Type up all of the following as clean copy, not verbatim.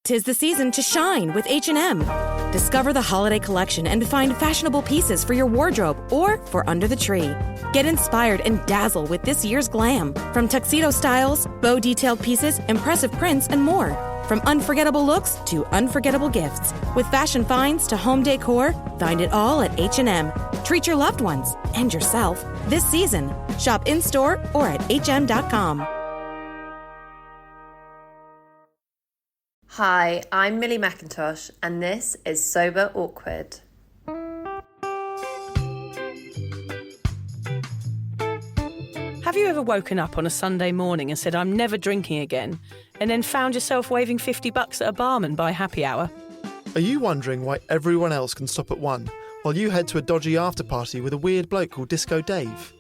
'Tis the season to shine with H&M. Discover the holiday collection and find fashionable pieces for your wardrobe or for under the tree. Get inspired and dazzle with this year's glam. From tuxedo styles, bow detailed pieces, impressive prints, and more. From unforgettable looks to unforgettable gifts. With fashion finds to home decor, find it all at H&M. Treat your loved ones and yourself this season. Shop in-store or at hm.com. Hi, I'm Millie Mackintosh, and this is Sober Awkward. Have you ever woken up on a Sunday morning and said, I'm never drinking again, and then found yourself waving $50 at a barman by happy hour? Are you wondering why everyone else can stop at 1 while you head to a dodgy after-party with a weird bloke called Disco Dave?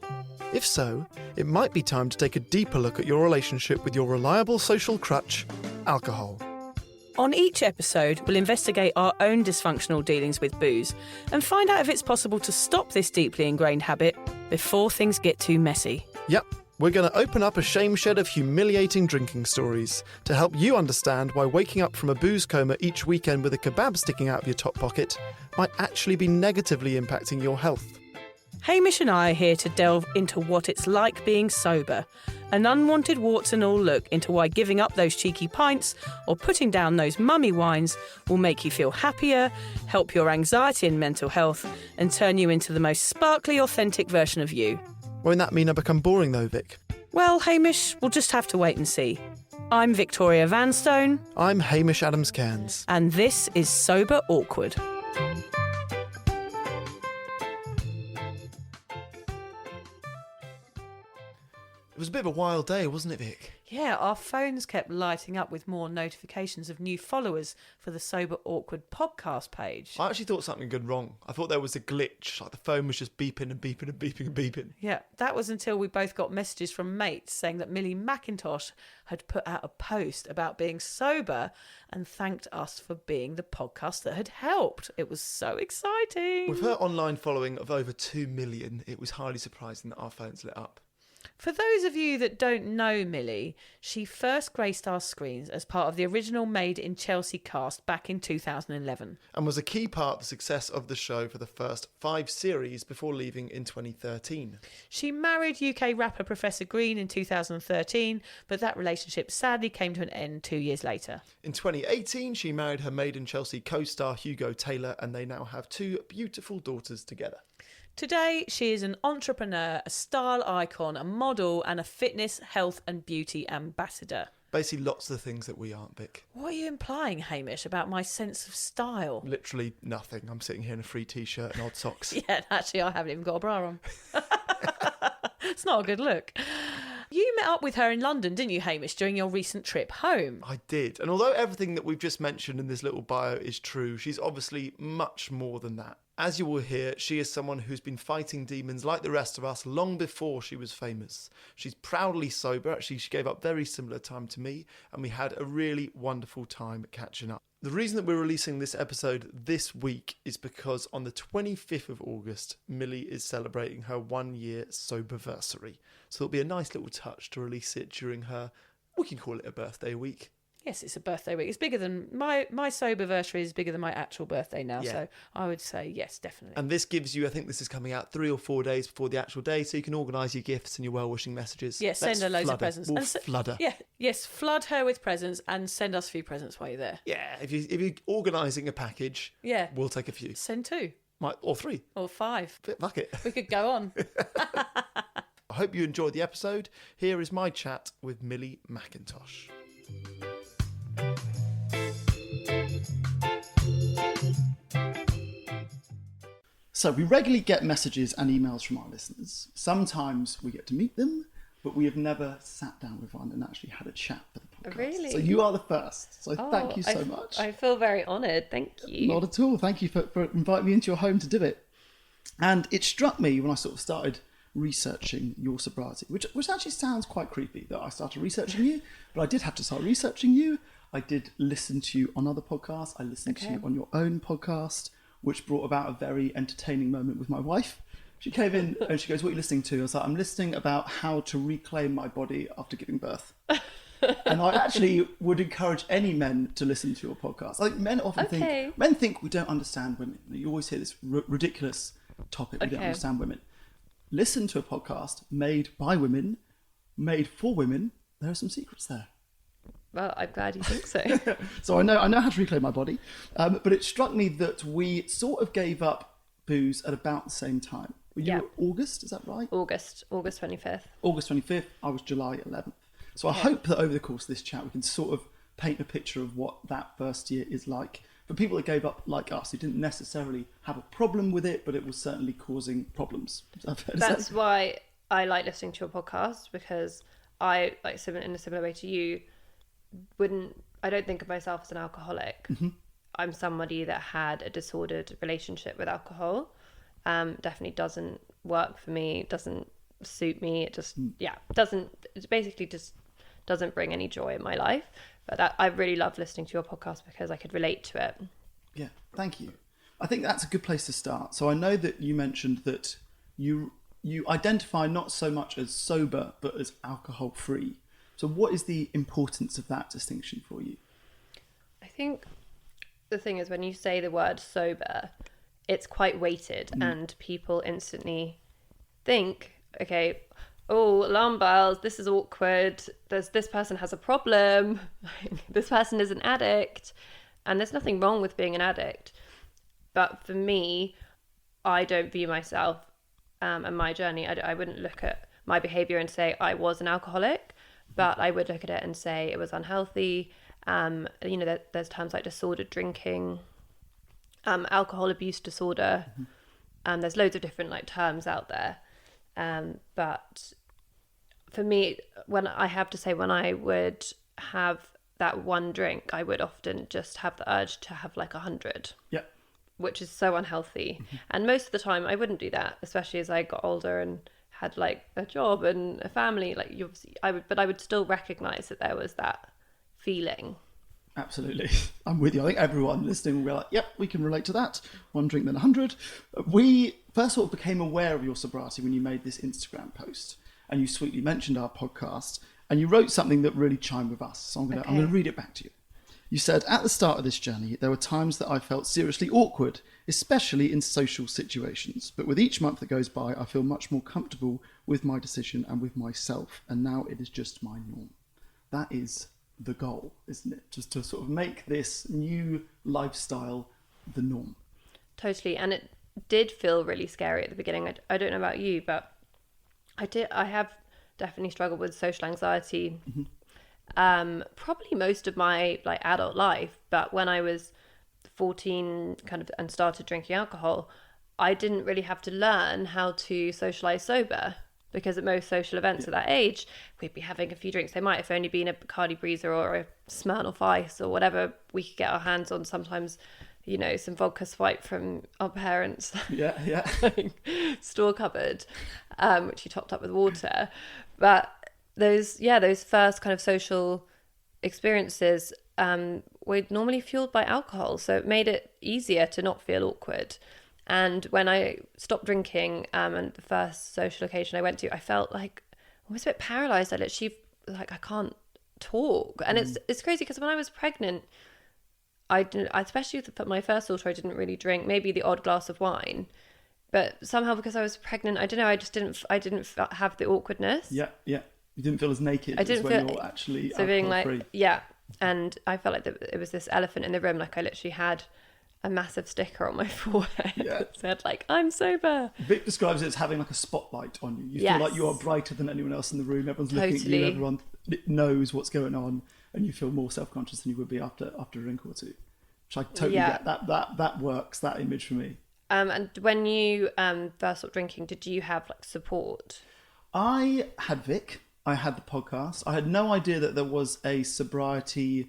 If so, it might be time to take a deeper look at your relationship with your reliable social crutch, alcohol. On each episode, we'll investigate our own dysfunctional dealings with booze and find out if it's possible to stop this deeply ingrained habit before things get too messy. Yep, we're going to open up a shame shed of humiliating drinking stories to help you understand why waking up from a booze coma each weekend with a kebab sticking out of your top pocket might actually be negatively impacting your health. Hamish and I are here to delve into what it's like being sober, an unwanted warts and all look into why giving up those cheeky pints or putting down those mummy wines will make you feel happier, help your anxiety and mental health, and turn you into the most sparkly, authentic version of you. Won't that mean I become boring though, Vic? Well, Hamish, we'll just have to wait and see. I'm Victoria Vanstone. I'm Hamish Adams-Cairns. And this is Sober Awkward. It was a bit of a wild day, wasn't it, Vic? Yeah, our phones kept lighting up with more notifications of new followers for the Sober Awkward podcast page. I actually thought something had gone wrong. I thought there was a glitch, like the phone was just beeping and beeping and beeping and beeping. Yeah, that was until we both got messages from mates saying that Millie Mackintosh had put out a post about being sober and thanked us for being the podcast that had helped. It was so exciting. With her online following of over 2 million, it was highly surprising that our phones lit up. For those of you that don't know Millie, she first graced our screens as part of the original Made in Chelsea cast back in 2011. And was a key part of the success of the show for the first 5 series before leaving in 2013. She married UK rapper Professor Green in 2013, but that relationship sadly came to an end 2 years later. In 2018, she married her Made in Chelsea co-star Hugo Taylor, and they now have 2 beautiful daughters together. Today, she is an entrepreneur, a style icon, a model, and a fitness, health and beauty ambassador. Basically, lots of the things that we aren't, Vic. What are you implying, Hamish, about my sense of style? Literally nothing. I'm sitting here in a free t-shirt and odd socks. Yeah, actually, I haven't even got a bra on. It's not a good look. You met up with her in London, didn't you, Hamish, during your recent trip home? I did. And although everything that we've just mentioned in this little bio is true, she's obviously much more than that. As you will hear, she is someone who's been fighting demons like the rest of us long before she was famous. She's proudly sober. Actually, she gave up very similar time to me, and we had a really wonderful time catching up. The reason that we're releasing this episode this week is because on the 25th of August, Millie is celebrating her 1-year soberversary. So it'll be a nice little touch to release it during her, we can call it a birthday week. Yes, it's a birthday week. It's bigger than my soberversary is bigger than my actual birthday now. Yeah. So I would say yes, definitely. And this gives you, I think this is coming out 3 or 4 days before the actual day, so you can organise your gifts and your well-wishing messages. Yes, send her loads of presents. We'll flood her. Yeah, yes, flood her with presents and send us a few presents while you're there. Yeah, if you're organising a package, yeah, we'll take a few. Send 2. Or 3. Or 5. Fuck it. We could go on. I hope you enjoyed the episode. Here is my chat with Millie Mackintosh. So we regularly get messages and emails from our listeners. Sometimes we get to meet them, but we have never sat down with one and actually had a chat for the podcast. Really? So you are the first. So thank you so much. I feel very honoured. Thank you. Not at all. Thank you for inviting me into your home to do it. And it struck me when I sort of started researching your sobriety, which actually sounds quite creepy that I started researching you, but I did have to start researching you. I did listen to you on other podcasts. I listened to you on your own podcast, which brought about a very entertaining moment with my wife. She came in and she goes, "What are you listening to?" I was like, "I'm listening about how to reclaim my body after giving birth." And I actually would encourage any men to listen to your podcast. I think men often think we don't understand women. You always hear this ridiculous topic, we don't understand women. Listen to a podcast made by women, made for women. There are some secrets there. Well, I'm glad you think so. So I know how to reclaim my body. But it struck me that we sort of gave up booze at about the same time. Were you August, is that right? August 25th. August 25th, I was July 11th. So I hope that over the course of this chat, we can sort of paint a picture of what that first year is like. For people that gave up like us, who didn't necessarily have a problem with it, but it was certainly causing problems. That's why I like listening to your podcast, because I, like, in a similar way to you, I don't think of myself as an alcoholic. Mm-hmm. I'm somebody that had a disordered relationship with alcohol. Definitely doesn't work for me, doesn't suit me. It just, it basically just doesn't bring any joy in my life. But I really love listening to your podcast because I could relate to it. Yeah, thank you. I think that's a good place to start. So I know that you mentioned that you identify not so much as sober, but as alcohol free. So what is the importance of that distinction for you? I think the thing is, when you say the word sober, it's quite weighted and people instantly think, okay, oh, alarm bells, this is awkward. This person has a problem. This person is an addict. And there's nothing wrong with being an addict. But for me, I don't view myself and my journey. I wouldn't look at my behavior and say I was an alcoholic. But I would look at it and say it was unhealthy. There's terms like disordered drinking, alcohol abuse disorder. There's loads of different terms out there. But for me, when I would have that one drink, I would often just have the urge to have 100. Yeah. Which is so unhealthy. And most of the time I wouldn't do that, especially as I got older and had a job and a family. I would still recognize that there was that feeling. Absolutely. I'm with you. I think everyone listening will be like, yep, we can relate to that. One drink, then 100. We first sort of became aware of your sobriety when you made this Instagram post, and you sweetly mentioned our podcast, and you wrote something that really chimed with us. So I'm going to read it back to you. You said, at the start of this journey, there were times that I felt seriously awkward, especially in social situations. But with each month that goes by, I feel much more comfortable with my decision and with myself. And now it is just my norm. That is the goal, isn't it? Just to sort of make this new lifestyle the norm. Totally. And it did feel really scary at the beginning. I don't know about you, but I have definitely struggled with social anxiety. Mm-hmm. Probably most of my adult life, but when I was 14 and started drinking alcohol, I didn't really have to learn how to socialize sober, because at most social events at that age, we'd be having a few drinks. They might have only been a Bacardi Breezer or a Smirnoff Ice or whatever we could get our hands on. Sometimes, some vodka swipe from our parents. Yeah. Store cupboard, which you topped up with water. But those first kind of social experiences were normally fueled by alcohol, so it made it easier to not feel awkward. And when I stopped drinking, and the first social occasion I went to, I felt almost a bit paralyzed. I literally I can't talk, and it's crazy because when I was pregnant, I didn't, especially with my first daughter, I didn't really drink, maybe the odd glass of wine. But somehow, because I was pregnant, I don't know, I didn't have the awkwardness. Yeah. You didn't feel as naked as when you're actually alcohol-free. Yeah. And I felt like it was this elephant in the room. I literally had a massive sticker on my forehead that said, I'm sober. Vic describes it as having a spotlight on you. You feel like you are brighter than anyone else in the room. Everyone's looking at you. Everyone knows what's going on. And you feel more self-conscious than you would be after a drink or two. Which I totally get. That works, that image for me. And when you first stopped drinking, did you have support? I had Vic. I had the podcast. I had no idea that there was a sobriety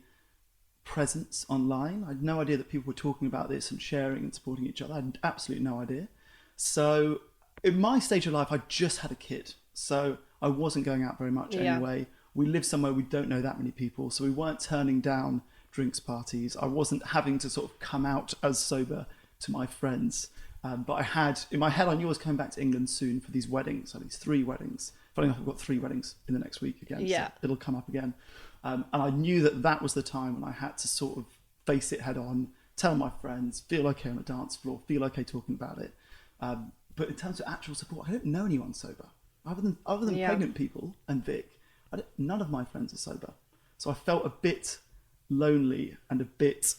presence online. I had no idea that people were talking about this and sharing and supporting each other. I had absolutely no idea. So in my stage of life, I just had a kid. So I wasn't going out very much anyway. We live somewhere we don't know that many people. So we weren't turning down drinks parties. I wasn't having to sort of come out as sober to my friends. But I had, in my head, I knew I was coming back to England soon for these weddings, these 3 weddings. Funny enough, I've got 3 weddings in the next week again. Yeah. So it'll come up again. And I knew that was the time when I had to sort of face it head on, tell my friends, feel okay on the dance floor, feel okay talking about it. But in terms of actual support, I don't know anyone sober. Other than pregnant people and Vic, none of my friends are sober. So I felt a bit lonely and a bit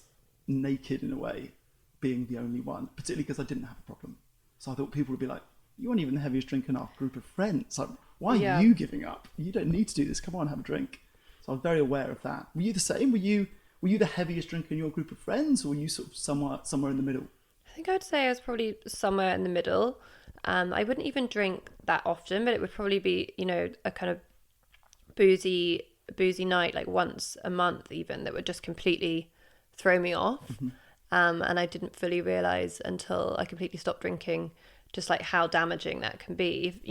naked in a way, being the only one, particularly because I didn't have a problem. So I thought people would be like, you aren't even the heaviest drinker in our group of friends. Like, why are you giving up? You don't need to do this. Come on, have a drink. So I was very aware of that. Were you the same? Were you the heaviest drinker in your group of friends, or were you sort of somewhere in the middle? I think I'd say I was probably somewhere in the middle. I wouldn't even drink that often, but it would probably be, a kind of boozy night, like once a month even, that would just completely throw me off. And I didn't fully realise until I completely stopped drinking just like how damaging that can be.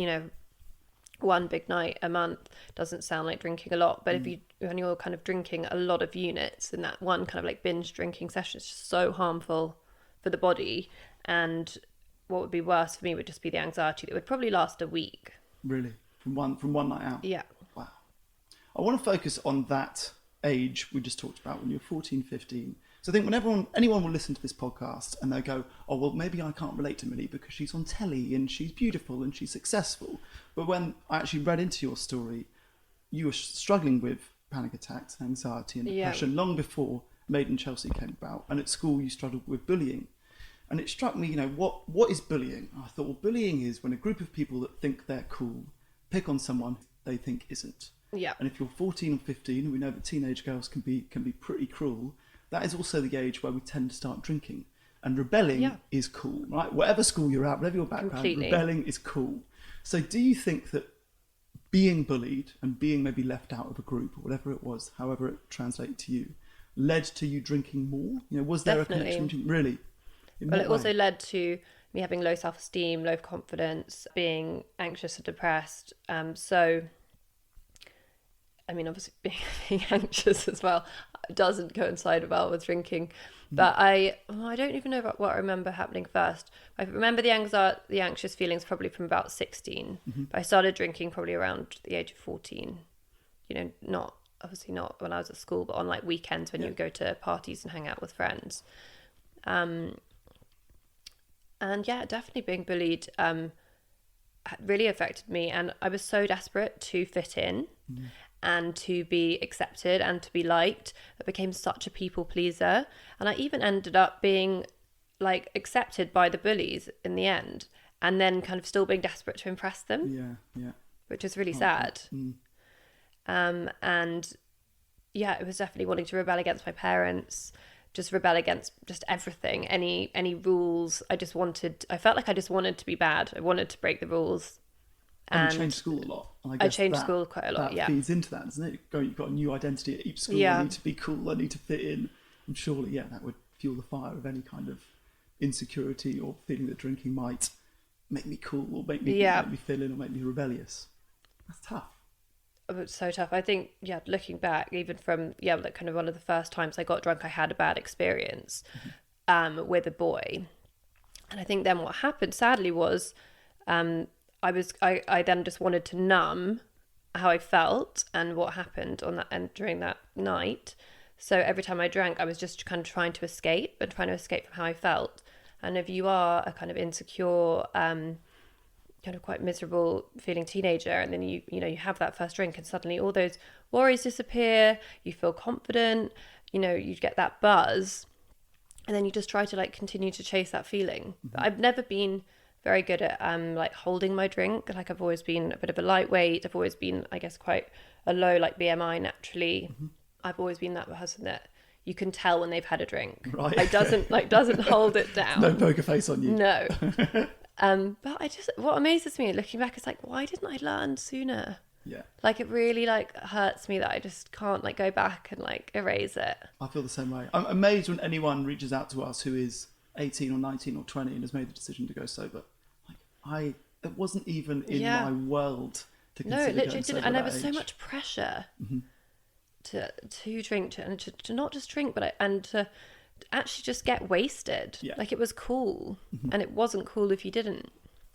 One big night a month doesn't sound like drinking a lot, but when you're kind of drinking a lot of units in that one kind of like binge drinking session, it's just so harmful for the body. And what would be worse for me would just be the anxiety that would probably last a week. Really? From one night out? Yeah. Wow. I want to focus on that age we just talked about, when you're 14, 15. So I think when anyone will listen to this podcast and they'll go, oh, well, maybe I can't relate to Millie because she's on telly and she's beautiful and she's successful. But when I actually read into your story, you were struggling with panic attacks, anxiety and depression long before Made in Chelsea came about. And at school you struggled with bullying. And it struck me, what is bullying? I thought, well, bullying is when a group of people that think they're cool pick on someone they think isn't. Yeah. And if you're 14 or 15, and we know that teenage girls can be pretty cruel, that is also the age where we tend to start drinking. And rebelling is cool, right? Whatever school you're at, whatever your background, rebelling is cool. So do you think that being bullied and being maybe left out of a group or whatever it was, however it translated to you, led to you drinking more? Was there Definitely. a connection? Really? Well, it also led to me having low self-esteem, low confidence, being anxious and depressed. So, I mean, obviously being anxious as well doesn't coincide well with drinking. But I don't even know about what I remember happening first. I remember the anxious feelings probably from about 16. But I started drinking probably around the age of 14. Not when I was at school, but on like weekends when you go to parties and hang out with friends. And yeah, definitely being bullied really affected me. And I was so desperate to fit in and to be accepted and to be liked. I became such a people pleaser. And I even ended up being like accepted by the bullies in the end, and then kind of still being desperate to impress them. Yeah. Which is really sad. And yeah, it was definitely wanting to rebel against my parents, just rebel against just everything, any rules. I felt like I just wanted to be bad. I wanted to break the rules. And you changed school a lot. And I changed school quite a lot, that feeds into that, doesn't it? You've got a new identity at each school. Yeah. I need to be cool, I need to fit in. And surely, that would fuel the fire of any kind of insecurity or feeling that drinking might make me cool or make me fit in or make me rebellious. That's tough. It's so tough. I think, looking back, even from, like kind of one of the first times I got drunk, I had a bad experience with a boy. And I think then what happened, sadly, was I then just wanted to numb how I felt and what happened on that and during that night. So every time I drank, I was just kind of trying to escape from how I felt. And if you are a kind of insecure, kind of quite miserable feeling teenager, and then you have that first drink and suddenly all those worries disappear, you feel confident, you get that buzz, and then you just try to like continue to chase that feeling. But I've never been very good at like holding my drink. Like I've always been a bit of a lightweight. I've always been, I guess, quite a low like BMI naturally. I've always been that person that you can tell when they've had a drink. Right. Like doesn't hold it down. No poker face on you. No. But what amazes me looking back is like, why didn't I learn sooner? Yeah. Like it really like hurts me that I just can't like go back and like erase it. I feel the same way. I'm amazed when anyone reaches out to us who is 18 or 19 or 20 and has made the decision to go sober. Like it wasn't even in my world to consider. No, it literally going sober didn't. And there at was that so age. much pressure to drink and to not just drink, but to actually just get wasted. Yeah. Like it was cool, and it wasn't cool if you didn't.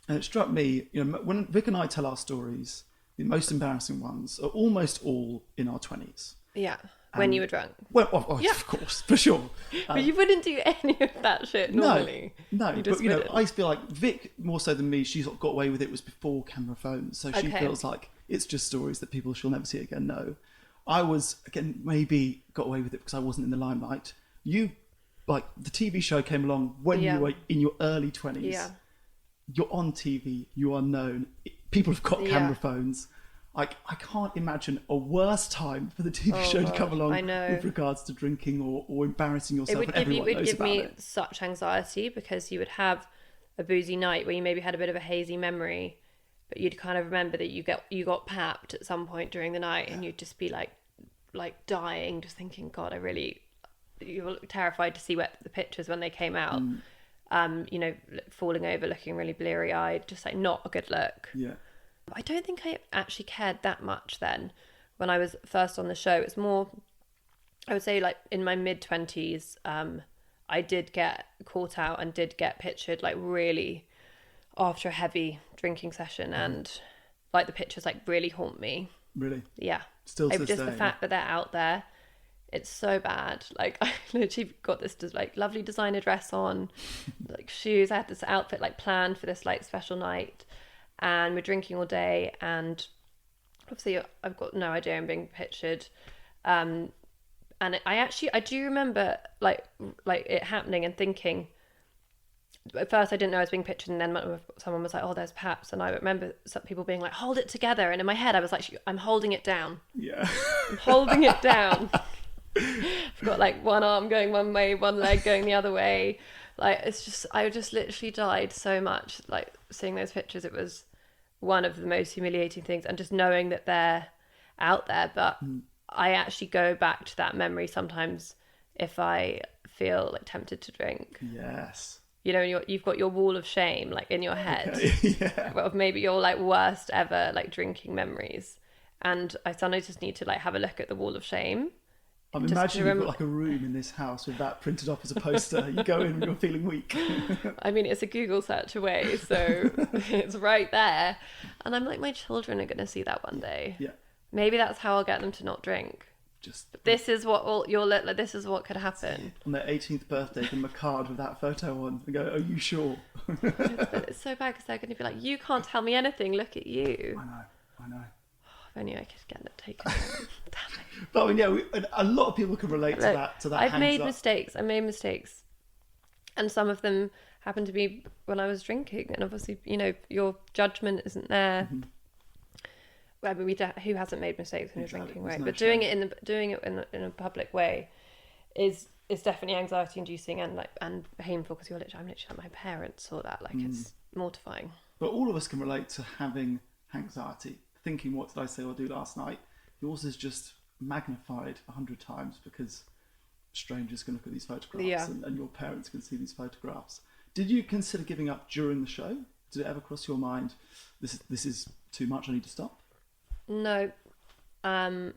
And it struck me, when Vic and I tell our stories, the most embarrassing ones are almost all in our 20s. Yeah. When you were drunk. Well, of course, for sure. But you wouldn't do any of that shit normally. No, You but just wouldn't. I feel like Vic, more so than me, she sort of got away with it was before camera phones. So she Okay. feels like it's just stories that people she'll never see again know. I was, again, maybe got away with it because I wasn't in the limelight. You, like, the TV show came along when Yeah. you were in your early 20s. Yeah. You're on TV, you are known. People have got Yeah. camera phones. Like, I can't imagine a worse time for the TV show to come along I know. with regards to drinking or embarrassing yourself. It would and give, everyone it would knows give about me it. such anxiety because you would have a boozy night where you maybe had a bit of a hazy memory, but you'd kind of remember that you got papped at some point during the night, and you'd just be like dying, just thinking, God, you were terrified to see the pictures when they came out. You know, falling over, looking really bleary eyed, just like not a good look. Yeah. I don't think I actually cared that much then when I was first on the show. It's more, I would say, like in my mid-20s, I did get caught out and did get pictured like really after a heavy drinking session, and like the pictures like really haunt me. Really? Yeah. Still to It was this just the day, fact that they're out there. It's so bad. Like, I literally got this like lovely designer dress on, like shoes. I had this outfit like planned for this like special night, and we're drinking all day, and obviously I've got no idea I'm being pictured. And I do remember like it happening and thinking, at first I didn't know I was being pictured, and then someone was like, oh, there's Paps, and I remember some people being like, hold it together, and in my head I was like, I'm holding it down. Yeah. I'm holding it down. I've got like one arm going one way, one leg going the other way. Like, it's just, I just literally died so much, like seeing those pictures. It was one of the most humiliating things, and just knowing that they're out there. But I actually go back to that memory sometimes if I feel like tempted to drink. Yes. You know, you've got your wall of shame like in your head. Okay. Yeah. Of maybe your like worst ever like drinking memories, and I sometimes just need to like have a look at the wall of shame. I'm Just imagining to you've got like a room in this house with that printed off as a poster. You go in when you're feeling weak. I mean, it's a Google search away, so it's right there. And I'm like, my children are going to see that one day. Yeah. Maybe that's how I'll get them to not drink. Just This is what like, this is what could happen. on their 18th birthday, give them a card with that photo on and go, are you sure? But it's so bad because they're going to be like, you can't tell me anything. Look at you. I know. If only I could get it taken down. Damn it. But I mean, yeah, a lot of people can relate Look, to that. I've made hangs up. mistakes, and some of them happened to be when I was drinking, and obviously, you know, your judgment isn't there. Well, I mean, who hasn't made mistakes when Exactly. you're drinking, There's right? no But doing it in a public way is definitely anxiety inducing and painful, because I'm literally like, my parents saw that, like it's mortifying. But all of us can relate to having anxiety, thinking, what did I say or do last night? Yours is just magnified 100 times because strangers can look at these photographs, Yeah. and your parents can see these photographs. Did you consider giving up during the show? Did it ever cross your mind, this is too much, I need to stop? No. I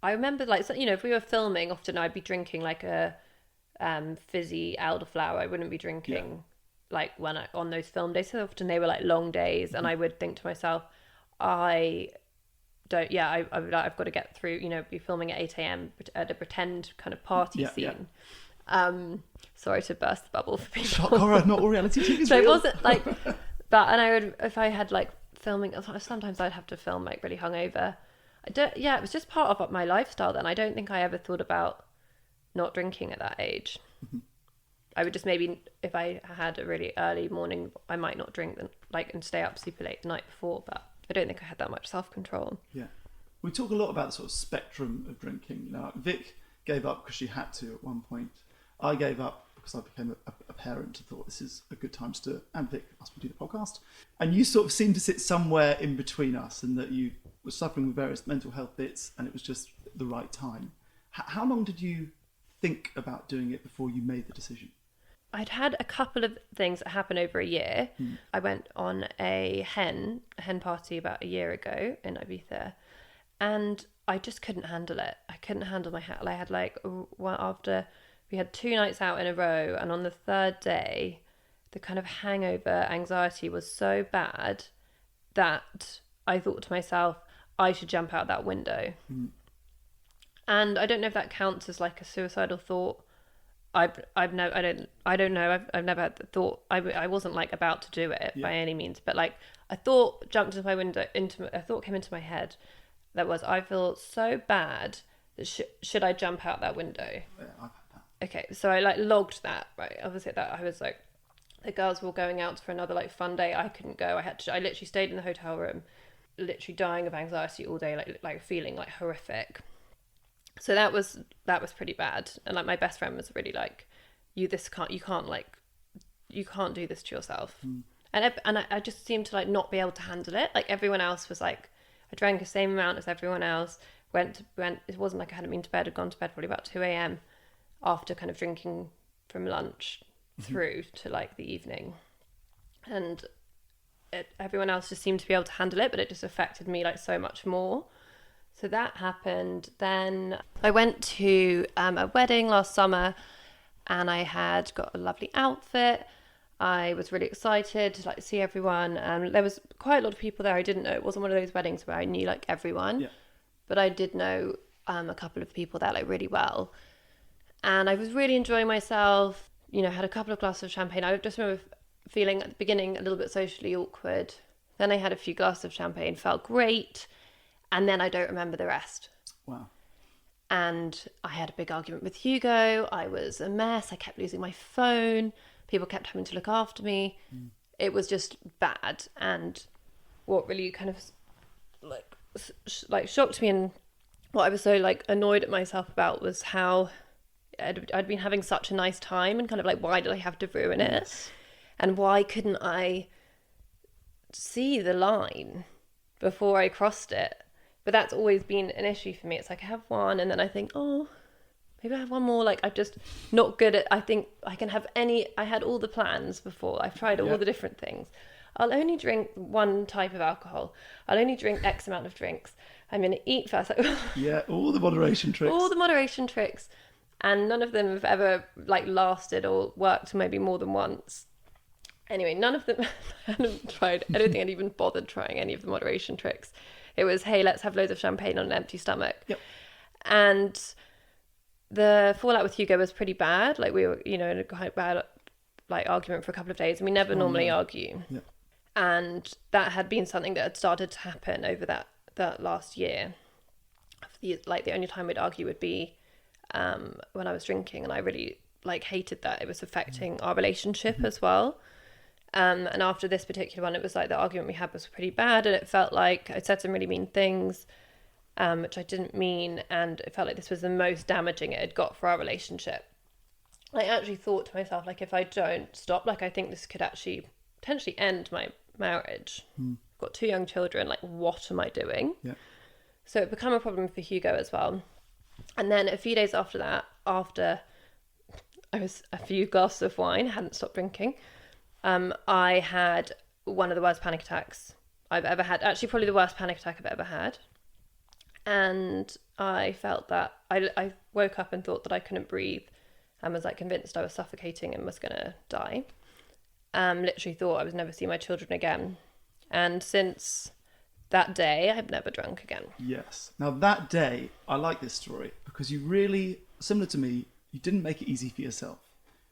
remember, like, so, you know, if we were filming, often I'd be drinking like a fizzy elderflower. I wouldn't be drinking like on those film days. So often they were like long days, and I would think to myself, I've got to get through, you know, be filming at 8 a.m. at a pretend kind of party scene. Sorry to burst the bubble for people. Shock horror, not all reality TV is So real. it wasn't like, but, and I would, if I had like filming, sometimes I'd have to film like really hungover. It was just part of my lifestyle then. I don't think I ever thought about not drinking at that age. I would just maybe, if I had a really early morning, I might not drink and stay up super late the night before, but I don't think I had that much self-control. Yeah. We talk a lot about the sort of spectrum of drinking. You know, Vic gave up because she had to at one point. I gave up because I became a parent and thought this is a good time to do it. And Vic asked me to do the podcast. And you sort of seem to sit somewhere in between us, and that you were suffering with various mental health bits, and it was just the right time. How long did you think about doing it before you made the decision? I'd had a couple of things that happened over a year. I went on a hen party about a year ago in Ibiza, and I just couldn't handle it. I couldn't handle my hat. I had after we had 2 nights out in a row, and on the third day, the kind of hangover anxiety was so bad that I thought to myself, I should jump out that window. And I don't know if that counts as like a suicidal thought. I've never, I don't know. I've never had the thought. I wasn't like about to do it by any means, but like a thought jumped into my window, a thought came into my head that was, I feel so bad that should I jump out that window? Yeah, I've had that. Okay, so I like logged that, right? Obviously that I was like, the girls were going out for another like fun day. I couldn't go. I literally stayed in the hotel room, literally dying of anxiety all day, like feeling like horrific. So that was pretty bad. And like my best friend was really like, you can't do this to yourself. And I just seemed to like not be able to handle it. Like everyone else was like, I drank the same amount as everyone else. Went. It wasn't like I hadn't been to bed. I'd gone to bed probably about 2 a.m. after kind of drinking from lunch through to like the evening, and everyone else just seemed to be able to handle it, but it just affected me like so much more. So that happened. Then I went to a wedding last summer, and I had got a lovely outfit. I was really excited to like see everyone, and there was quite a lot of people there I didn't know. It wasn't one of those weddings where I knew like everyone, but I did know a couple of people there like really well, and I was really enjoying myself. You know, had a couple of glasses of champagne. I just remember feeling at the beginning a little bit socially awkward. Then I had a few glasses of champagne, felt great, and then I don't remember the rest. Wow. And I had a big argument with Hugo. I was a mess. I kept losing my phone. People kept having to look after me. It was just bad. And what really kind of like shocked me, and what I was so like annoyed at myself about, was how I'd been having such a nice time, and kind of like, why did I have to ruin it? And why couldn't I see the line before I crossed it? But that's always been an issue for me. It's like I have one, and then I think, oh, maybe I have one more. Like I'm just not good at, I think I can have any, I had all the plans before. I've tried all the different things. I'll only drink one type of alcohol. I'll only drink X amount of drinks. I'm going to eat first. Yeah, all the moderation tricks. All the moderation tricks. And none of them have ever like lasted or worked maybe more than once. Anyway, none of them hadn't tried. I don't think I'd even bothered trying any of the moderation tricks. It was, hey, let's have loads of champagne on an empty stomach. Yep. And the fallout with Hugo was pretty bad. Like we were, you know, in a quite bad like argument for a couple of days, and we never normally argue. Yep. And that had been something that had started to happen over that last year. Like the only time we'd argue would be when I was drinking, and I really like hated that. It was affecting our relationship as well. And after this particular one, it was like the argument we had was pretty bad, and it felt like I said some really mean things, which I didn't mean, and it felt like this was the most damaging it had got for our relationship. I actually thought to myself, like, if I don't stop, like, I think this could actually potentially end my marriage. I've got 2 young children, like, what am I doing? Yeah. So it became a problem for Hugo as well. And then a few days after that, after I was a few glasses of wine, hadn't stopped drinking, I had one of the worst panic attacks I've ever had. Actually, probably the worst panic attack I've ever had. And I felt that I woke up and thought that I couldn't breathe, and was like convinced I was suffocating and was going to die. Literally thought I would never see my children again. And since that day, I've never drunk again. Yes. Now that day, I like this story because you really, similar to me, you didn't make it easy for yourself.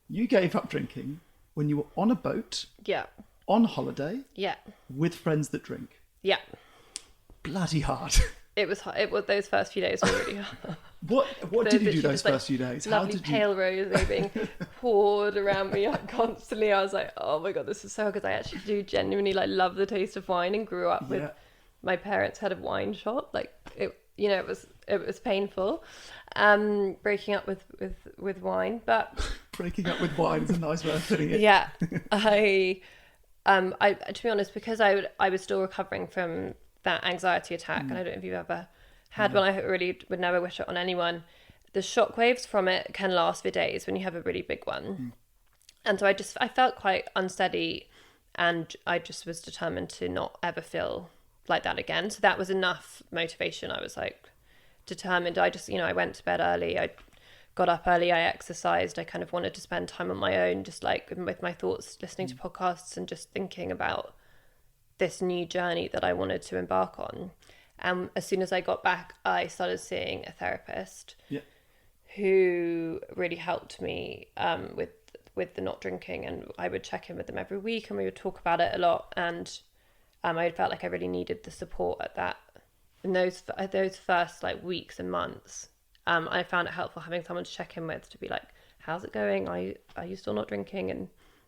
You gave up drinking when you were on a boat, on holiday, with friends that drink. Yeah. Bloody hard. It was hard. It was, those first few days were really hard. What did you do those first few days? Lovely pale rose being poured around me constantly. I was like, oh my God, this is so hard, because I actually do genuinely like love the taste of wine, and grew up with my parents had a wine shop. Like it, you know, it was painful, breaking up with wine, but breaking up with wine is a nice way of putting it. Yeah, I to be honest, because I was still recovering from that anxiety attack, and I don't know if you've ever had one. I really would never wish it on anyone. The shockwaves from it can last for days when you have a really big one. And so I felt quite unsteady, and I just was determined to not ever feel like that again. So that was enough motivation. I was like determined. I just, I went to bed early. I got up early. I exercised. I kind of wanted to spend time on my own, just like with my thoughts, listening to podcasts and just thinking about this new journey that I wanted to embark on. As soon as I got back, I started seeing a therapist Yeah. who really helped me with the not drinking, and I would check in with them every week and we would talk about it a lot, and I felt like I really needed the support at that in those first like weeks and months. I found it helpful having someone to check in with, to be like, how's it going? Are you still not drinking? And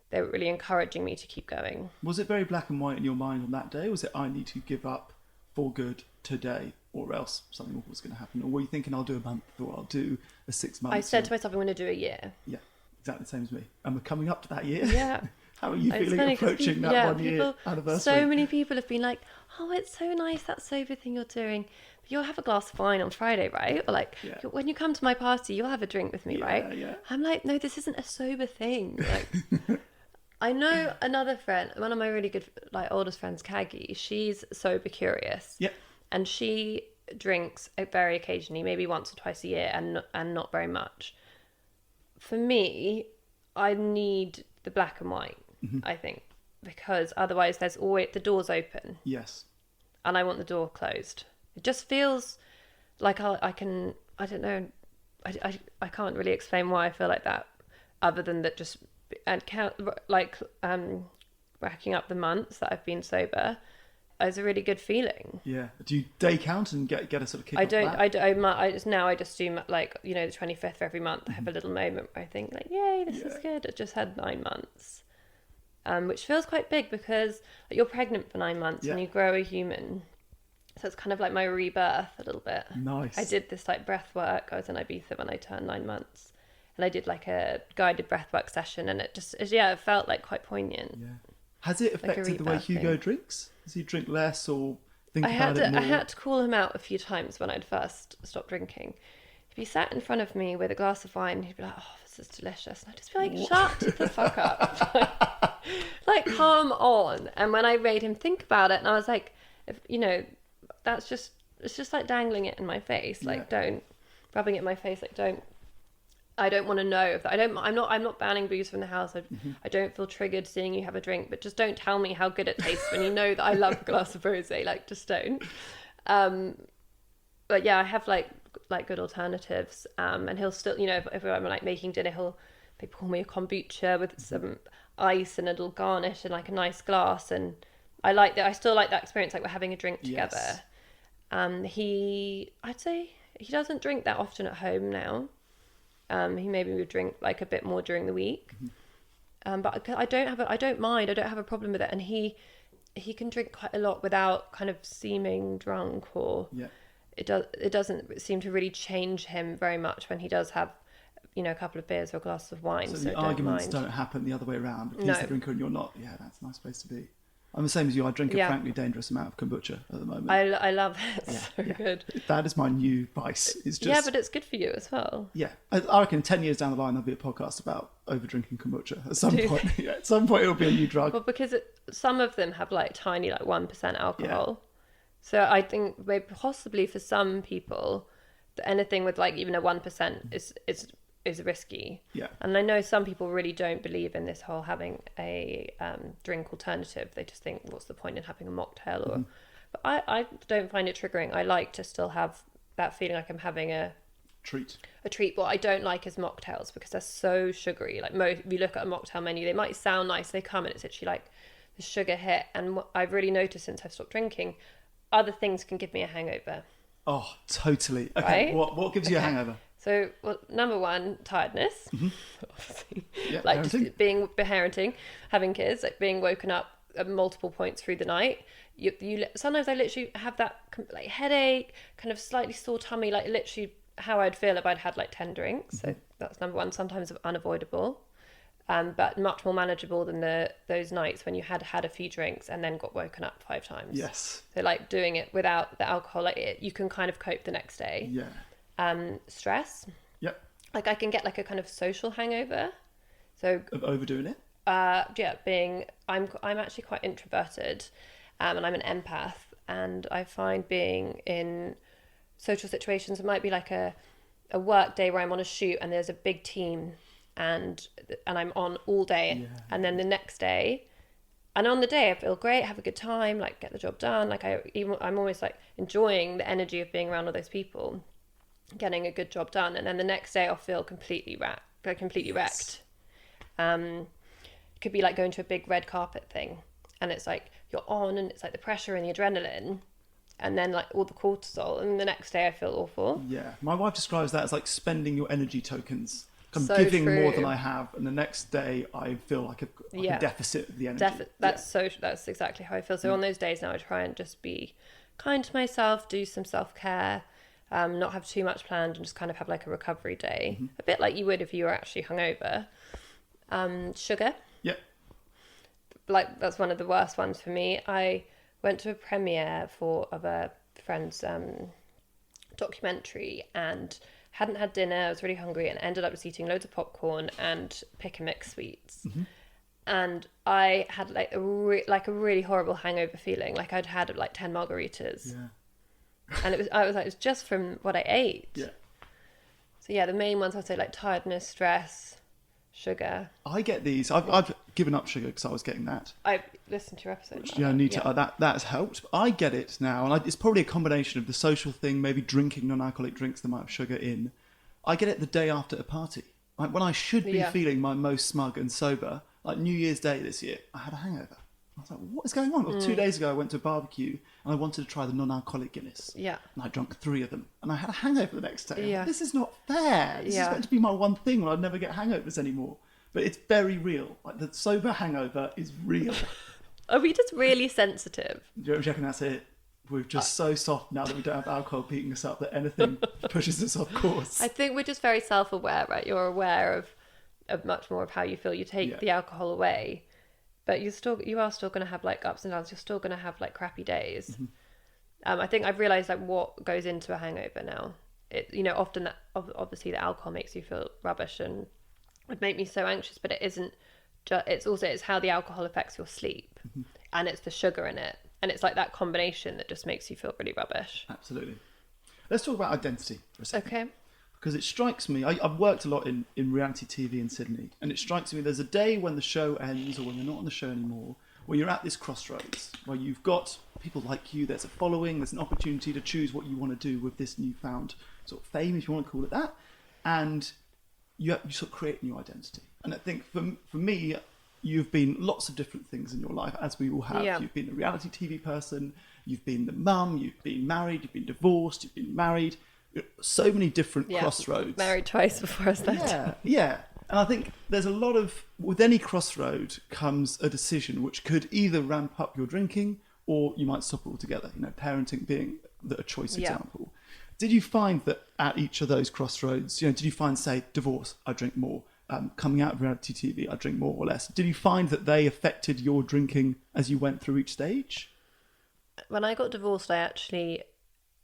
they were really encouraging me to keep going. Was it very black and white in your mind on that day? Or was it, I need to give up for good today, or else something awful was going to happen? Or were you thinking, I'll do a month, or I'll do a 6 months? I said to myself, I'm going to do a year. Yeah, exactly the same as me. And we're coming up to that year. Yeah. How are you feeling approaching that 1 year anniversary? So many people have been like, oh, it's so nice, that sober thing you're doing. But you'll have a glass of wine on Friday, right? Or like, when you come to my party, you'll have a drink with me, right? Yeah. I'm like, no, this isn't a sober thing. Like, I know another friend, one of my really good, like, oldest friends, Kaggy, she's sober curious. Yep. And she drinks very occasionally, maybe once or twice a year, and not very much. For me, I need the black and white, I think, because otherwise there's always, the door's open. Yes. And I want the door closed. It just feels like I don't know, I can't really explain why I feel like that, other than that just, and count, like, racking up the months that I've been sober is a really good feeling. Yeah. Do you day count and get a sort of kick? I just do, like, you know, the 25th of every month, I have a little moment where I think like, yay, this is good. I just had 9 months, which feels quite big because you're pregnant for 9 months and you grow a human. So it's kind of like my rebirth a little bit. Nice. I did this like breath work. I was in Ibiza when I turned 9 months, and I did like a guided breath work session, and it just, it felt like quite poignant. Yeah. Has it affected the way Hugo drinks? Does he drink less or think about it more? I had to call him out a few times when I'd first stopped drinking. If he sat in front of me with a glass of wine, he'd be like, oh, this is delicious. And I'd just be like, shut the fuck up. like, come on. And when I made him think about it, and I was like, if, you know, it's just like dangling it in my face. Like, rubbing it in my face. Like, I don't want to know if that. I'm not banning booze from the house. I don't feel triggered seeing you have a drink, but just don't tell me how good it tastes when you know that I love a glass of rosé. Like, just don't. But yeah, I have like good alternatives. And he'll still, you know, if I'm like making dinner, they pour me a kombucha with some ice and a little garnish and like a nice glass. And I like that. I still like that experience. Like, we're having a drink together. Yes. I'd say he doesn't drink that often at home now. He maybe would drink like a bit more during the week. But I don't mind. I don't have a problem with it. And he can drink quite a lot without kind of seeming drunk, or it doesn't seem to really change him very much when he does have, you know, a couple of beers or a glass of wine. So so the arguments don't happen the other way around. If he's the drinker and you're not, that's a nice place to be. I'm the same as you. I drink a frankly dangerous amount of kombucha at the moment. I love it. It's so good. That is my new vice. It's just, yeah, but it's good for you as well. Yeah. I reckon 10 years down the line, there'll be a podcast about over drinking kombucha at some point. Yeah, at some point, it'll be a new drug. Well, because some of them have like tiny, like 1% alcohol. So I think maybe possibly for some people, anything with like even a 1% is risky. Yeah. And I know some people really don't believe in this whole having a drink alternative. They just think, what's the point in having a mocktail? Or but I don't find it triggering. I like to still have that feeling like I'm having a treat. What I don't like is mocktails, because they're so sugary. Like, if you look at a mocktail menu, they might sound nice, they come and it's actually like the sugar hit. And what I've really noticed since I've stopped drinking, other things can give me a hangover. Oh, totally. Okay, right? What gives you a hangover? So, well, number one, tiredness. Obviously. Yeah, like parenting. just being parenting, having kids, like being woken up at multiple points through the night. You sometimes I literally have that like headache, kind of slightly sore tummy, like literally how I'd feel if I'd had like 10 drinks. So that's number one. Sometimes unavoidable, but much more manageable than those nights when you had a few drinks and then got woken up 5 times. Yes. So like doing it without the alcohol, like you can kind of cope the next day. Yeah. Stress. Yep. Like I can get like a kind of social hangover. So of overdoing it. I'm actually quite introverted, and I'm an empath, and I find being in social situations, it might be like a work day where I'm on a shoot and there's a big team and I'm on all day, and then the next day And on the day, I feel great, have a good time, like get the job done. Like I'm always like enjoying the energy of being around all those people, getting a good job done. And then the next day, I'll feel completely wrecked. It could be like going to a big red carpet thing, and it's like you're on, and it's like the pressure and the adrenaline, and then like all the cortisol, and the next day I feel awful. Yeah, my wife describes that as like spending your energy tokens. I'm So giving true. more than I have, and the next day I feel like a deficit of the energy. That's exactly how I feel. So on those days now, I try and just be kind to myself, do some self-care, not have too much planned, and just kind of have like a recovery day, a bit like you would if you were actually hungover. Sugar, Yep. like that's one of the worst ones for me. I went to a premiere of a friend's documentary and hadn't had dinner. I was really hungry and ended up just eating loads of popcorn and pick and mix sweets. And I had like a really horrible hangover feeling. Like I'd had like 10 margaritas. Yeah. And it was just from what I ate. Yeah. So yeah, the main ones I'd say like tiredness, stress, sugar. I get these. I've given up sugar because I was getting that. I listened to your episode. Yeah, I need to. That has helped. I get it now, and it's probably a combination of the social thing, maybe drinking non-alcoholic drinks that might have sugar in. I get it the day after a party, like when I should be feeling my most smug and sober. Like New Year's Day this year, I had a hangover. I was like, what is going on? Well, 2 days ago, I went to a barbecue and I wanted to try the non-alcoholic Guinness. Yeah. And I drank 3 of them, and I had a hangover the next day. Yeah. Like, this is not fair. This is meant to be my one thing when I'd never get hangovers anymore. But it's very real. Like the sober hangover is real. Are we just really sensitive? Do you reckon that's it? We're just so soft now that we don't have alcohol beating us up that anything pushes us off course. I think we're just very self-aware, right? You're aware of much more of how you feel. You take the alcohol away, but you are still going to have like ups and downs. You're still going to have like crappy days. I think I've realised like what goes into a hangover now. Often that obviously the alcohol makes you feel rubbish and would make me so anxious, but it isn't. It's how the alcohol affects your sleep, and it's the sugar in it, and it's like that combination that just makes you feel really rubbish. Absolutely. Let's talk about identity for a second. Okay. Because it strikes me, I've worked a lot in reality TV in Sydney, and it strikes me there's a day when the show ends or when you're not on the show anymore, where you're at this crossroads, where you've got people like you, there's a following, there's an opportunity to choose what you want to do with this newfound sort of fame, if you want to call it that, and you sort of create a new identity. And I think for me, you've been lots of different things in your life, as we all have. Yeah. You've been a reality TV person, you've been the mum, you've been married, you've been divorced, you've been married. So many different crossroads. Married twice before I was 30. Yeah. And I think there's a lot of, with any crossroad comes a decision which could either ramp up your drinking or you might stop it altogether. Parenting being a choice example. Did you find that at each of those crossroads, did you find, say, divorce, I drink more, coming out of reality TV, I drink more or less? Did you find that they affected your drinking as you went through each stage? When I got divorced, I actually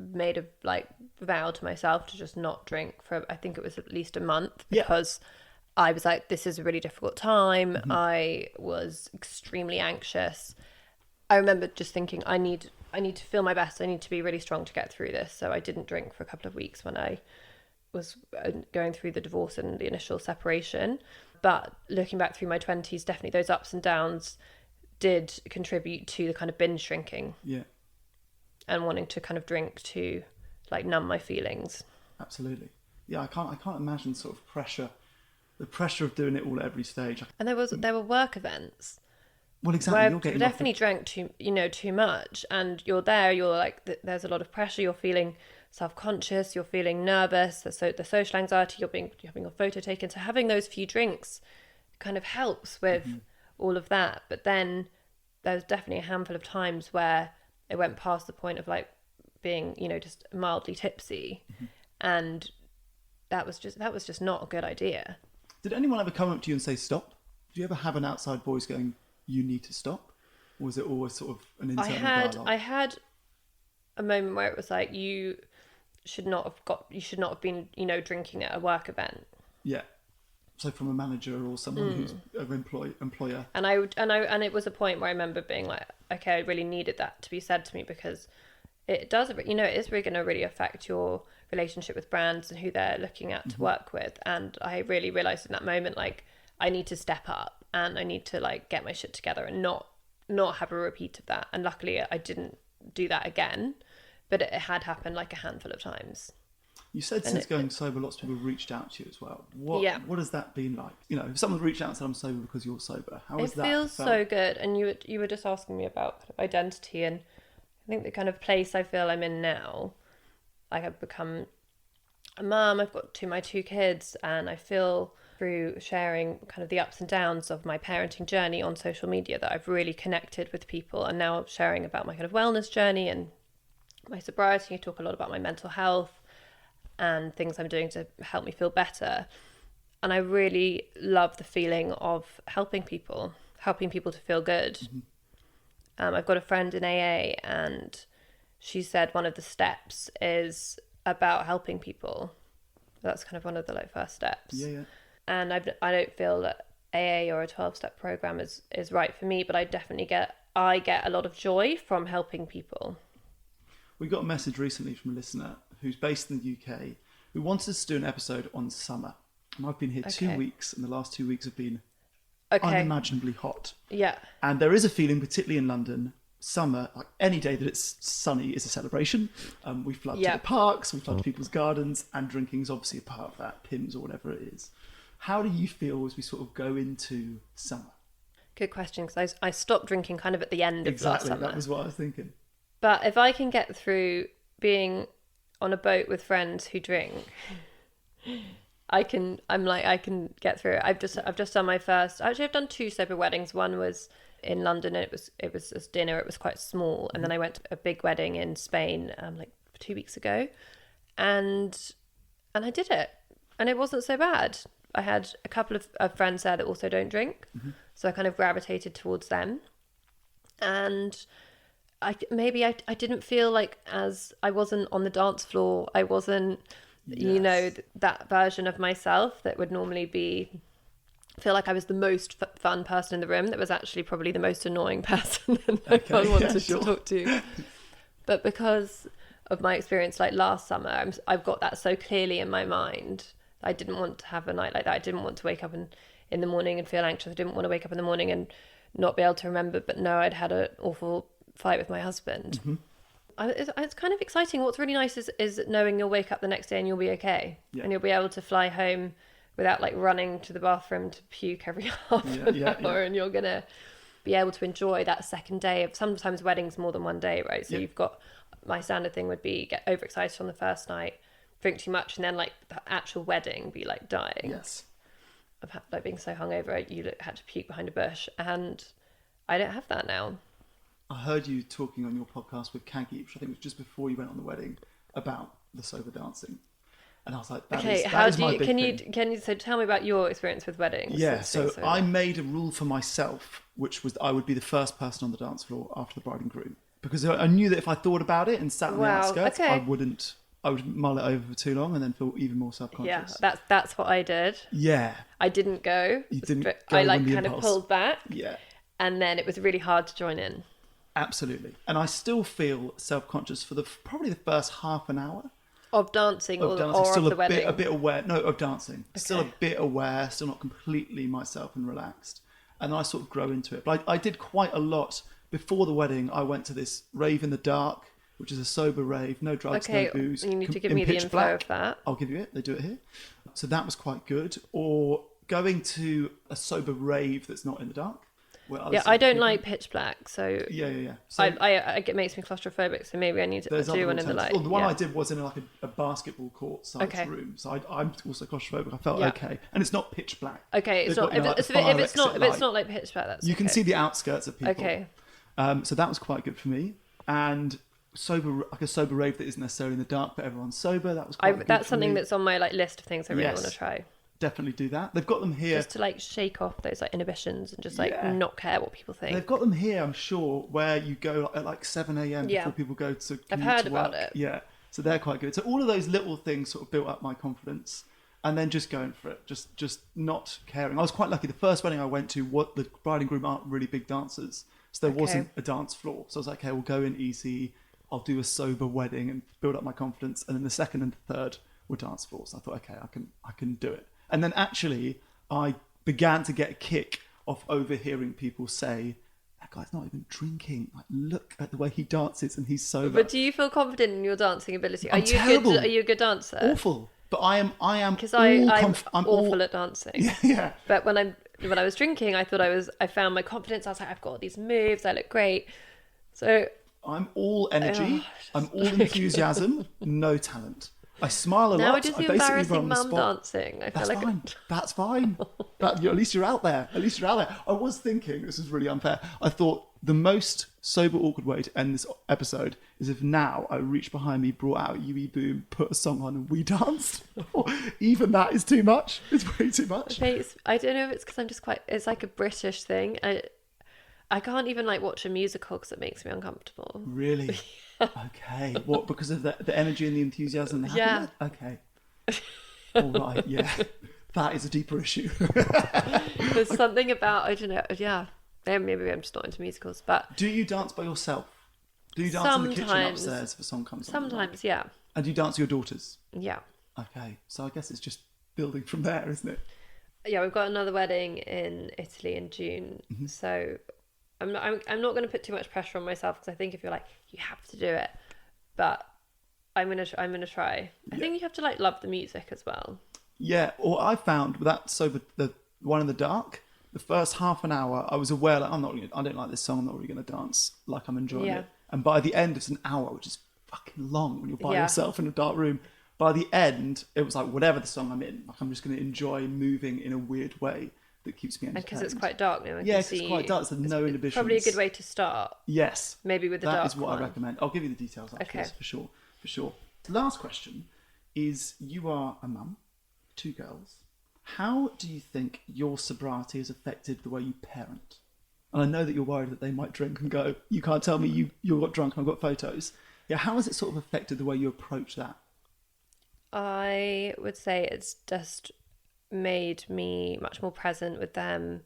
made a vow to myself to just not drink for, I think it was at least a month, because I was like, this is a really difficult time. I was extremely anxious. I remember just thinking, I need to feel my best. I need to be really strong to get through this. So I didn't drink for a couple of weeks when I was going through the divorce and the initial separation. But looking back through my 20s, definitely those ups and downs did contribute to the kind of binge drinking. Yeah. And wanting to kind of drink to numb my feelings. Absolutely. Yeah, I can't imagine sort of the pressure of doing it all at every stage. And there were work events. Well, exactly. Where You're getting definitely drank too much, and you're there. You're like, there's a lot of pressure. You're feeling self-conscious. You're feeling nervous. The social anxiety. You're having your photo taken. So having those few drinks kind of helps with all of that. But then there's definitely a handful of times where it went past the point of being, just mildly tipsy, and that was just not a good idea. Did anyone ever come up to you and say stop? Did you ever have an outside voice going, you need to stop? Or was it always sort of an internal dialogue? I had a moment where it was like, you should not have been, drinking at a work event. Yeah. So from a manager or someone who's an employer. And it was a point where I remember being like, okay, I really needed that to be said to me, because it does, it is really going to really affect your relationship with brands and who they're looking at to work with. And I really realized in that moment, I need to step up and I need to get my shit together and not not have a repeat of that. And luckily I didn't do that again, but it had happened like a handful of times. You said since going sober, lots of people have reached out to you as well. What has that been like? You know, if someone reached out and said, I'm sober because you're sober, how has that felt? It feels so good. And you were just asking me about kind of identity, and I think the kind of place I feel I'm in now, like I've become a mum, I've got my two kids, and I feel through sharing kind of the ups and downs of my parenting journey on social media that I've really connected with people, and now sharing about my kind of wellness journey and my sobriety. I talk a lot about my mental health and things I'm doing to help me feel better. And I really love the feeling of helping people to feel good. Mm-hmm. I've got a friend in AA, and she said one of the steps is about helping people. That's kind of one of the first steps. Yeah. And I don't feel that AA or a 12-step program is right for me, but I definitely get a lot of joy from helping people. We got a message recently from a listener who's based in the UK who wants us to do an episode on summer. And I've been here 2 weeks, and the last 2 weeks have been unimaginably hot. Yeah. And there is a feeling, particularly in London, summer, like any day that it's sunny is a celebration. We flood to the parks, we flood to people's gardens, and drinking is obviously a part of that, Pimm's or whatever it is. How do you feel as we sort of go into summer? Good question, because I stopped drinking kind of at the end of last summer. Exactly, that was what I was thinking. But if I can get through being on a boat with friends who drink, I can get through it. I've just done my first. Actually, I've done 2 sober weddings. One was in London, and it was a dinner. It was quite small, and then I went to a big wedding in Spain, 2 weeks ago, and I did it, and it wasn't so bad. I had a couple of friends there that also don't drink, so I kind of gravitated towards them, and I didn't feel like, as I wasn't on the dance floor, I wasn't, that version of myself that would normally feel like I was the most fun person in the room. That was actually probably the most annoying person that no one wanted to talk to. But because of my experience like last summer, I've got that so clearly in my mind. I didn't want to have a night like that. I didn't want to wake up in the morning and feel anxious. I didn't want to wake up in the morning and not be able to remember, but no, I'd had an awful fight with my husband. Mm-hmm. It's kind of exciting. What's really nice is knowing you'll wake up the next day and you'll be okay, and you'll be able to fly home without running to the bathroom to puke every half an hour, and you're gonna be able to enjoy that second day of, sometimes weddings more than one day, right? So you've got, my standard thing would be get overexcited on the first night, drink too much, and then the actual wedding be dying. Yes. Of being so hungover you had to puke behind a bush, and I don't have that now. I heard you talking on your podcast with Kaggy, which I think was just before you went on the wedding, about the sober dancing. And I was like, that is my big thing. So tell me about your experience with weddings. Yeah, so I made a rule for myself, which was I would be the first person on the dance floor after the bride and groom. Because I knew that if I thought about it and sat on the outskirts, I would mull it over for too long and then feel even more self-conscious. Yeah, that's what I did. Yeah. I didn't go. You didn't go. I kind of pulled back. Yeah. And then it was really hard to join in. Absolutely. And I still feel self-conscious for probably the first half an hour. Of dancing or still of the wedding? A bit aware. No, of dancing. Okay. Still a bit aware, still not completely myself and relaxed. And I sort of grow into it. But I did quite a lot. Before the wedding, I went to this rave in the dark, which is a sober rave, no drugs, no booze. You need to give me the info of that. I'll give you it. They do it here. So that was quite good. Or going to a sober rave that's not in the dark. I don't like pitch black, so yeah. So it makes me claustrophobic. So maybe I need to do one in the light. Well, the one I did was in a basketball court size room, so I'm also claustrophobic. I felt okay, and it's not pitch black. Okay, it's not. If it's not like pitch black, that's you can see the outskirts of people. Okay. So that was quite good for me, and a sober rave that isn't necessarily in the dark, but everyone's sober. That was quite good. That's something that's on my list of things I really want to try. Definitely do that. They've got them here just to shake off those inhibitions and just not care what people think. They've got them here, I'm sure, where you go at 7 a.m. before people go to commute. I've heard to work. about it. Yeah, so they're quite good. So all of those little things sort of built up my confidence, and then just going for it, just not caring. I was quite lucky. The first wedding I went to, the bride and groom aren't really big dancers, so there wasn't a dance floor. So I was like, okay, we'll go in easy. I'll do a sober wedding and build up my confidence, and then the second and third were dance floors. I thought, okay, I can do it. And then actually, I began to get a kick off overhearing people say, that guy's not even drinking. Like, look at the way he dances and he's sober. But do you feel confident in your dancing ability? I'm terrible. Are you a good dancer? Awful. But I am Because I'm awful all at dancing. Yeah. But when I was drinking, I found my confidence. I was like, I've got all these moves. I look great. So I'm all energy. I'm all enthusiasm. No talent. I smile a now lot. I just I feel basically run embarrassing the mum spot. dancing. I That's feel like fine. That's fine. At least you're out there. At least you're out there. I was thinking, this is really unfair. I thought the most sober, awkward way to end this episode is if now I reached behind me, brought out UE Boom, put a song on, and we danced. Even that is too much. It's way too much. I don't know if it's because I'm just it's like a British thing. I can't even like watch a musical because it makes me uncomfortable. Really? Okay. What? Because of the energy and the enthusiasm? And the Yeah. happiness? Okay. All right. Yeah. That is a deeper issue. There's something about, I don't know. Yeah. Maybe I'm just not into musicals, but Do you dance by yourself? Do you dance in the kitchen sometimes. upstairs if a song comes on? Sometimes, yeah. And do you dance with your daughters? Yeah. Okay. So I guess it's just building from there, isn't it? Yeah, we've got another wedding in Italy in June. Mm-hmm. So I'm not going to put too much pressure on myself because I think if you're like, you have to do it, but I'm gonna try. I think you have to like love the music as well. Yeah. Or I found with that sober, the one in the dark, the first half an hour, I was aware that I don't like this song. I'm not really going to dance like I'm enjoying it. And by the end, it's an hour, which is fucking long when you're by yourself in a dark room. By the end, it was like whatever the song I'm in, like I'm just going to enjoy moving in a weird way that keeps me entertained. Because it's quite dark now. Yes, it's quite dark. There's no inhibitions. Probably a good way to start. Yes. Maybe with the dark That is what one. I recommend. I'll give you the details after this, for sure. The last question is, you are a mum, 2 girls. How do you think your sobriety has affected the way you parent? And I know that you're worried that they might drink and go, you can't tell me you got drunk and I've got photos. Yeah, how has it sort of affected the way you approach that? I would say it's just made me much more present with them.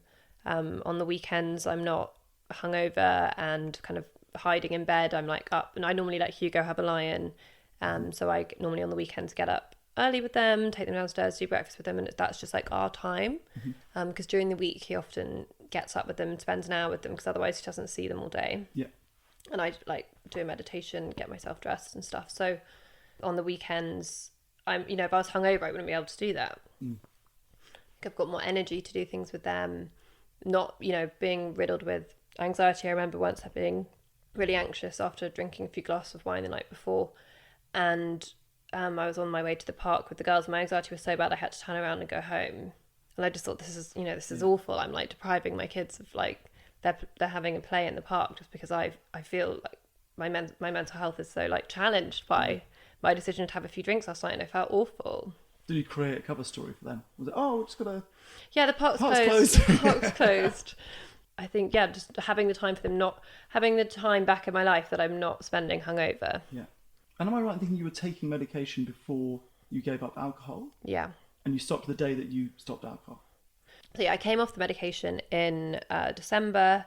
On the weekends, I'm not hungover and kind of hiding in bed. I'm like up, and I normally let Hugo have a lie-in. So I normally on the weekends get up early with them, take them downstairs, do breakfast with them, and that's just like our time. Because during the week he often gets up with them and spends an hour with them because otherwise he doesn't see them all day. Yeah. And I like do a meditation, get myself dressed and stuff. So on the weekends, if I was hungover, I wouldn't be able to do that. I've got more energy to do things with them, not, being riddled with anxiety. I remember once being really anxious after drinking a few glasses of wine the night before, and I was on my way to the park with the girls. My anxiety was so bad I had to turn around and go home, and I just thought, this is awful. I'm like depriving my kids of like they're having a play in the park just because I feel like my mental health is so like challenged by my decision to have a few drinks last night, and I felt awful. Did you create a cover story for them? Was it, we're just gonna... Yeah, the park's Park's closed. closed. The park's closed. I think, just having the time for them, not having the time back in my life that I'm not spending hungover. Yeah. And am I right in thinking you were taking medication before you gave up alcohol? Yeah. And you stopped the day that you stopped alcohol? So yeah, I came off the medication in December,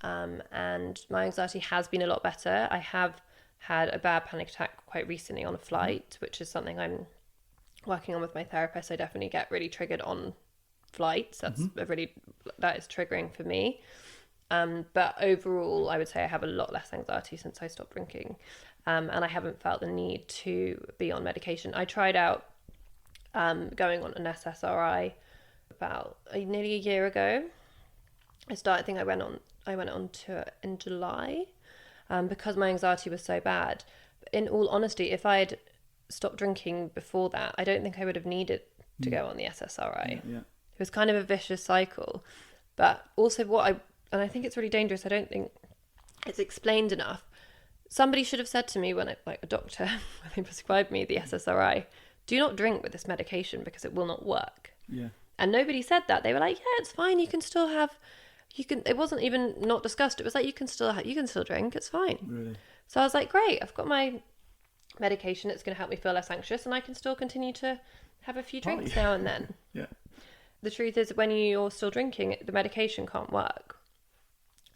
and my anxiety has been a lot better. I have had a bad panic attack quite recently on a flight, which is something I'm working on with my therapist. I definitely get really triggered on flights. That is triggering for me. But overall, I would say I have a lot less anxiety since I stopped drinking, and I haven't felt the need to be on medication. I tried out going on an SSRI about nearly a year ago. I went on to it in July because my anxiety was so bad. But in all honesty, if I'd stopped drinking before that, I don't think I would have needed to go on the SSRI. Yeah. It was kind of a vicious cycle. But also and I think it's really dangerous, I don't think it's explained enough. Somebody should have said to me a doctor, when they prescribed me the SSRI, do not drink with this medication because it will not work. Yeah. And nobody said that. They were like, yeah, it's fine. It wasn't even not discussed. It was like, you can still drink. It's fine. Really? So I was like, great, I've got my medication. It's going to help me feel less anxious, and I can still continue to have a few drinks now and then. Yeah. The truth is, when you're still drinking, the medication can't work.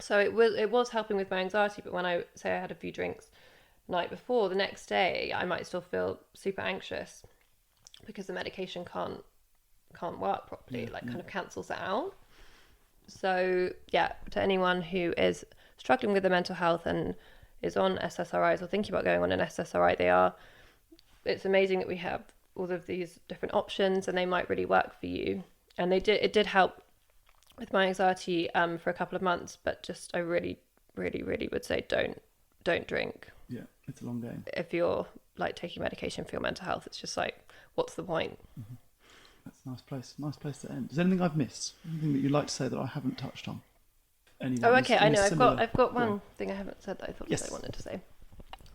So it was helping with my anxiety, but when I had a few drinks the night before, the next day I might still feel super anxious because the medication can't work properly, kind of cancels it out. So yeah, to anyone who is struggling with their mental health and is on SSRIs or thinking about going on an SSRI, it's amazing that we have all of these different options and they might really work for you. And it did help with my anxiety for a couple of months, but just I really, really, really would say don't drink. Yeah, it's a long game. If you're like taking medication for your mental health, it's just like, what's the point? Mm-hmm. That's a nice place to end. Is there anything I've missed? Anything that you'd like to say that I haven't touched on? Anyone Oh, okay, I know. similar... I've got one thing I haven't said that I thought Yes. I wanted to say.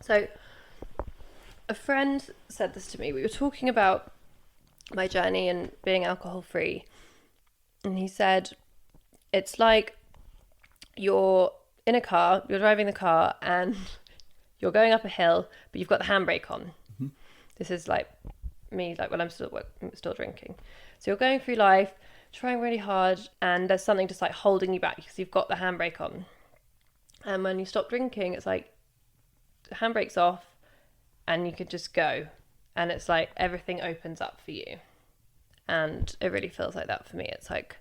So, a friend said this to me. We were talking about my journey and being alcohol free, and he said, it's like you're in a car, you're driving the car, and you're going up a hill, but you've got the handbrake on. Mm-hmm. This is like me, like when I'm still drinking. So you're going through life, trying really hard, and there's something just like holding you back because you've got the handbrake on. And when you stop drinking, it's like the handbrake's off and you could just go. And it's like everything opens up for you. And it really feels like that for me. It's like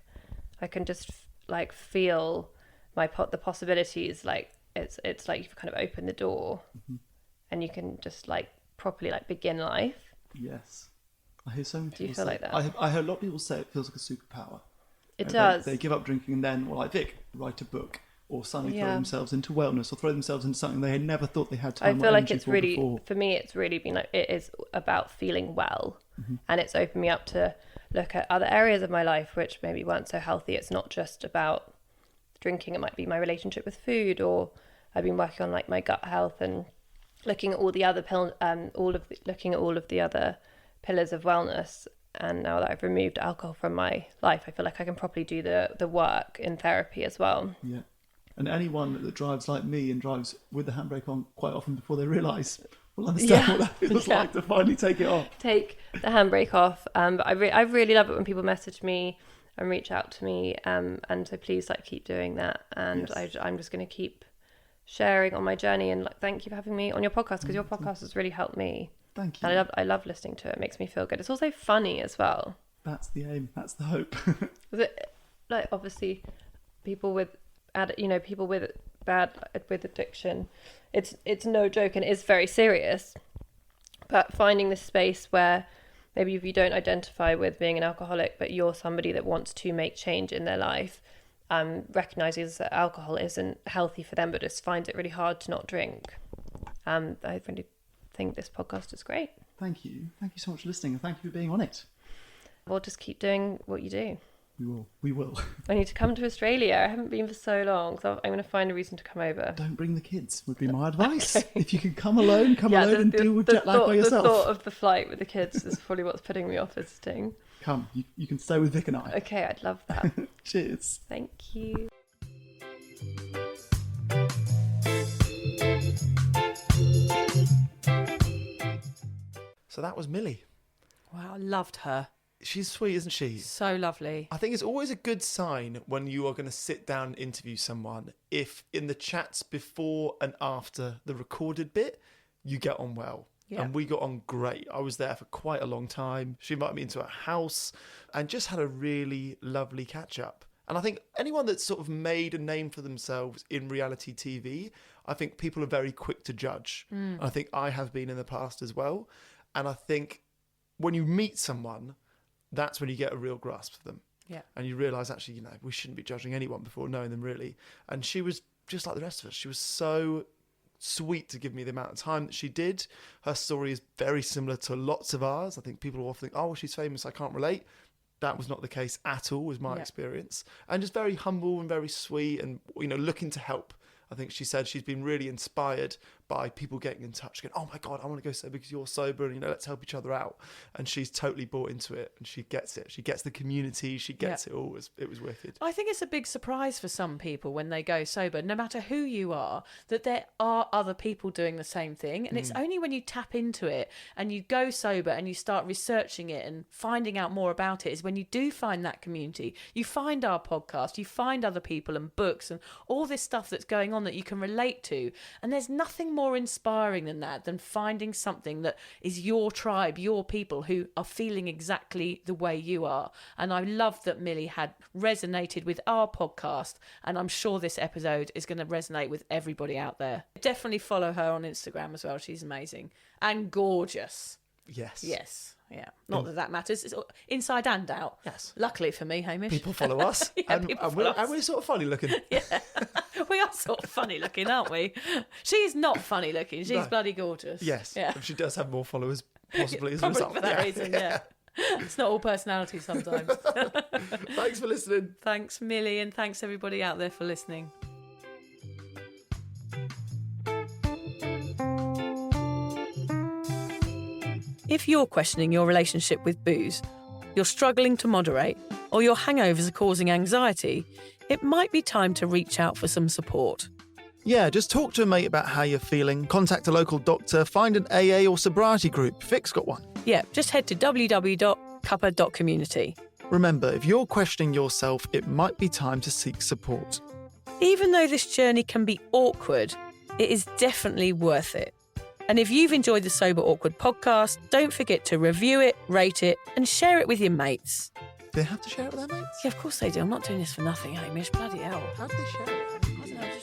I can just like feel the possibilities. Like it's like you've kind of opened the door, mm-hmm. and you can just like properly like begin life. Yes. I hear so many people Do you feel say, like that? I heard a lot of people say it feels like a superpower. It does. They give up drinking and then, well, like Vic, write a book, or suddenly throw Yeah. themselves into wellness, or throw themselves into something they had never thought they had time I or feel like energy it's for really, before. for me, it's really been like, it is about feeling well. Mm-hmm. And it's opened me up to look at other areas of my life which maybe weren't so healthy. It's not just about drinking. It might be my relationship with food, or I've been working on like my gut health and looking at all the other looking at all of the other pillars of wellness. And now that I've removed alcohol from my life, I feel like I can properly do the work in therapy as well. Yeah. And anyone that drives like me and drives with the handbrake on quite often before they realise will understand what that feels like to finally take it off. Take the handbrake off. But I really love it when people message me and reach out to me. And so please like keep doing that. And Yes. I'm just going to keep sharing on my journey. And like, thank you for having me on your podcast, because your podcast has really helped me. Thank you. And I love listening to it. It makes me feel good. It's also funny as well. That's the aim. That's the hope. Like obviously people with addiction, it's no joke and it is very serious. But finding this space where maybe if you don't identify with being an alcoholic, but you're somebody that wants to make change in their life, recognizes that alcohol isn't healthy for them, but just finds it really hard to not drink. I really think this podcast is great. Thank you so much for listening, and thank you for being on it. We'll just keep doing what you do. We will. I need to come to Australia. I haven't been for so long, so I'm going to find a reason to come over. Don't bring the kids would be my advice. Okay. If you can come alone and deal with jet lag by yourself. The thought of the flight with the kids is probably what's putting me off visiting. Come, you can stay with Vic and I. Okay, I'd love that. Cheers. Thank you. So that was Millie. Wow, I loved her. She's sweet, isn't she? So lovely. I think it's always a good sign when you are going to sit down and interview someone if in the chats before and after the recorded bit, you get on well. Yeah. And we got on great. I was there for quite a long time. She invited me into her house and just had a really lovely catch up. And I think anyone that's sort of made a name for themselves in reality TV, I think people are very quick to judge. I think I have been in the past as well. And I think when you meet someone, that's when you get a real grasp of them. Yeah. And you realise, actually, we shouldn't be judging anyone before knowing them, really. And she was just like the rest of us. She was so sweet to give me the amount of time that she did. Her story is very similar to lots of ours. I think people often think, oh, well, she's famous, I can't relate. That was not the case at all, was my experience. And just very humble and very sweet and, looking to help. I think she said she's been really inspired by people getting in touch, going, oh my God, I want to go sober because you're sober and, let's help each other out. And she's totally bought into it and she gets it. She gets the community. She gets it all. It was wicked. I think it's a big surprise for some people when they go sober, no matter who you are, that there are other people doing the same thing. And it's only when you tap into it and you go sober and you start researching it and finding out more about it is when you do find that community. You find our podcast, you find other people and books and all this stuff that's going on that you can relate to. And there's nothing more inspiring than that, than finding something that is your tribe, your people who are feeling exactly the way you are. And I love that Millie had resonated with our podcast, and I'm sure this episode is going to resonate with everybody out there. Definitely follow her on Instagram as well. She's amazing and gorgeous. Yes. Yeah. Not that matters. It's inside and out. Yes. Luckily for me, Hamish. People follow us. Yeah, people follow us. And we're sort of funny looking. Yeah. We are sort of funny looking, aren't we? She's not funny looking. She's bloody gorgeous. Yes. Yeah. She does have more followers, possibly as a Probably result. for that reason, yeah. It's not all personality sometimes. Thanks for listening. Thanks, Millie, and thanks everybody out there for listening. If you're questioning your relationship with booze, you're struggling to moderate, or your hangovers are causing anxiety, it might be time to reach out for some support. Yeah, just talk to a mate about how you're feeling, contact a local doctor, find an AA or sobriety group. Vic's got one. Yeah, just head to www.cuppa.community. Remember, if you're questioning yourself, it might be time to seek support. Even though this journey can be awkward, it is definitely worth it. And if you've enjoyed the Sober Awkward podcast, don't forget to review it, rate it, and share it with your mates. Do they have to share it with their mates? Yeah, of course they do. I'm not doing this for nothing, Hamish. Bloody hell. How do they share it? I don't know.